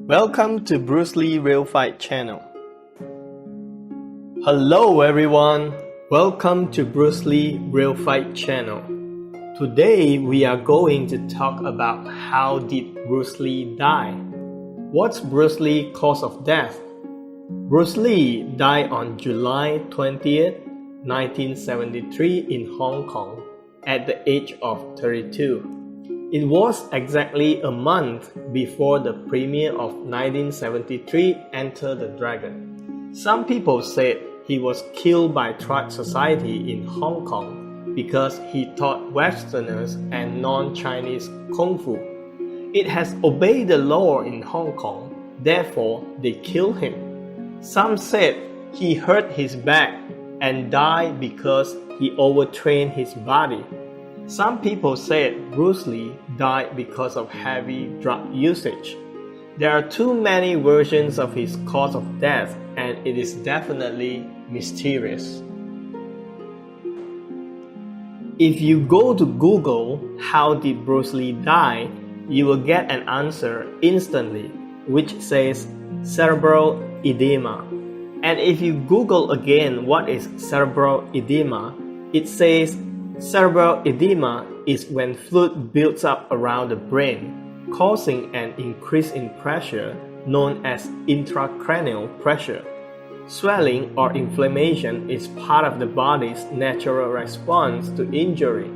Welcome to Bruce Lee Real Fight channel. Hello everyone, welcome to Bruce Lee Real Fight channel. Today we are going to talk about how did Bruce Lee die? What's Bruce Lee's cause of death? Bruce Lee died on July 20th, 1973 in Hong Kong at the age of 32. It was exactly a month before the premiere of 1973 Enter the Dragon. Some people said he was killed by Triad Society in Hong Kong because he taught Westerners and non-Chinese Kung Fu. It has obeyed the law in Hong Kong, therefore they killed him. Some said he hurt his back and died because he overtrained his body. Some people said Bruce Lee died because of heavy drug usage. There are too many versions of his cause of death, and it is definitely mysterious. If you go to Google, how did Bruce Lee die, you will get an answer instantly, which says cerebral edema. And if you Google again what is cerebral edema, it says cerebral edema is when fluid builds up around the brain, causing an increase in pressure known as intracranial pressure. Swelling or inflammation is part of the body's natural response to injury.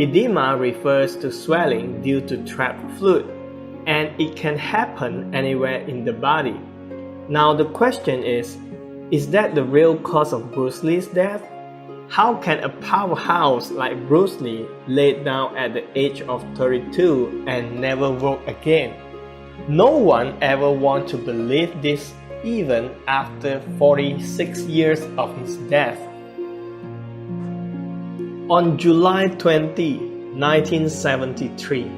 Edema refers to swelling due to trapped fluid, and it can happen anywhere in the body. Now the question is that the real cause of Bruce Lee's death? How can a powerhouse like Bruce Lee lay down at the age of 32 and never walk again? No one ever wants to believe this even after 46 years of his death. On July 20, 1973,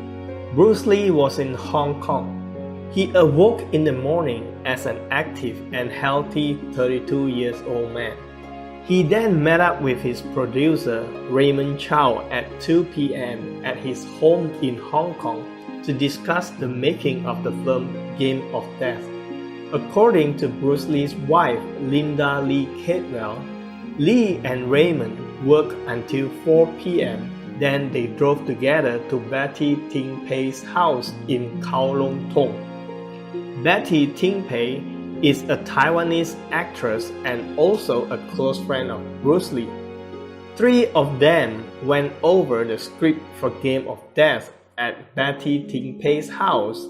Bruce Lee was in Hong Kong. He awoke in the morning as an active and healthy 32-year-old man. He then met up with his producer Raymond Chow at 2 p.m. at his home in Hong Kong to discuss the making of the film Game of Death. According to Bruce Lee's wife Linda Lee Cadwell, Lee and Raymond worked until 4 p.m. Then they drove together to Betty Ting Pei's house in Kowloon Tong. Betty Ting Pei is a Taiwanese actress and also a close friend of Bruce Lee. Three of them went over the script for Game of Death at Betty Ting Pei's house.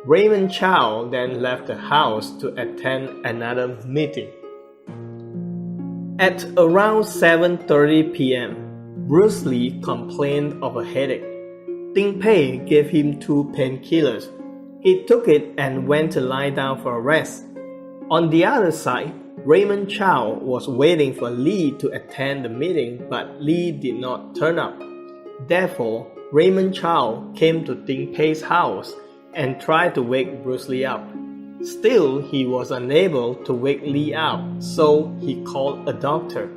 Raymond Chow then left the house to attend another meeting. At around 7:30 p.m., Bruce Lee complained of a headache. Ting Pei gave him 2 painkillers. He took it and went to lie down for a rest. On the other side, Raymond Chow was waiting for Lee to attend the meeting, but Lee did not turn up. Therefore, Raymond Chow came to Ting Pei's house and tried to wake Bruce Lee up. Still, he was unable to wake Lee up, so he called a doctor.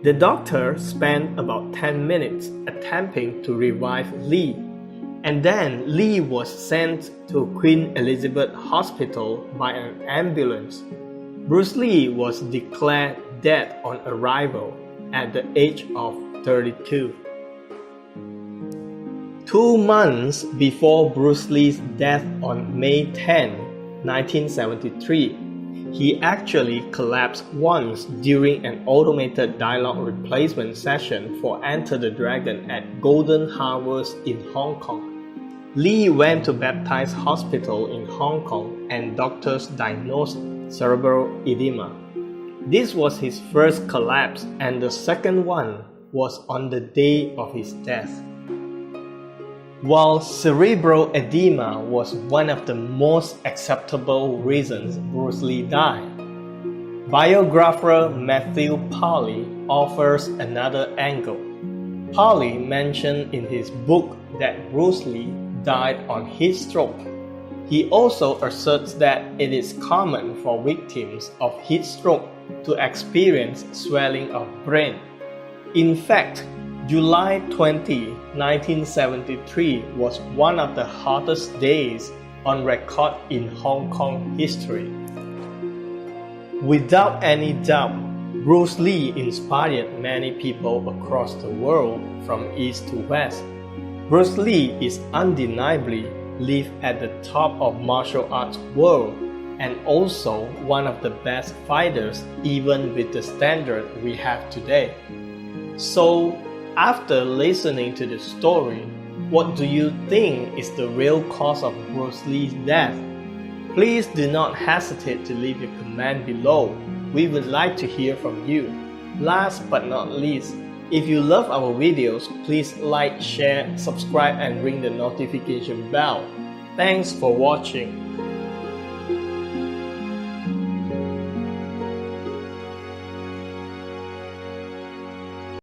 The doctor spent about 10 minutes attempting to revive Lee, and then Lee was sent to Queen Elizabeth Hospital by an ambulance. Bruce Lee was declared dead on arrival at the age of 32. 2 months before Bruce Lee's death on May 10, 1973, he actually collapsed once during an automated dialogue replacement session for Enter the Dragon at Golden Harvest in Hong Kong. Lee went to Baptist Hospital in Hong Kong and doctors diagnosed cerebral edema. This was his first collapse, and the second one was on the day of his death. While cerebral edema was one of the most acceptable reasons Bruce Lee died, biographer Matthew Polly offers another angle. Polly mentioned in his book that Bruce Lee died on heat stroke. He also asserts that it is common for victims of heat stroke to experience swelling of brain. In fact, July 20, 1973 was one of the hottest days on record in Hong Kong history. Without any doubt, Bruce Lee inspired many people across the world from east to west. Bruce Lee is undeniably lived at the top of martial arts world and also one of the best fighters even with the standard we have today. So, after listening to the story, what do you think is the real cause of Bruce Lee's death? Please do not hesitate to leave your comment below. We would like to hear from you. Last but not least, if you love our videos, please like, share, subscribe and ring the notification bell. Thanks for watching.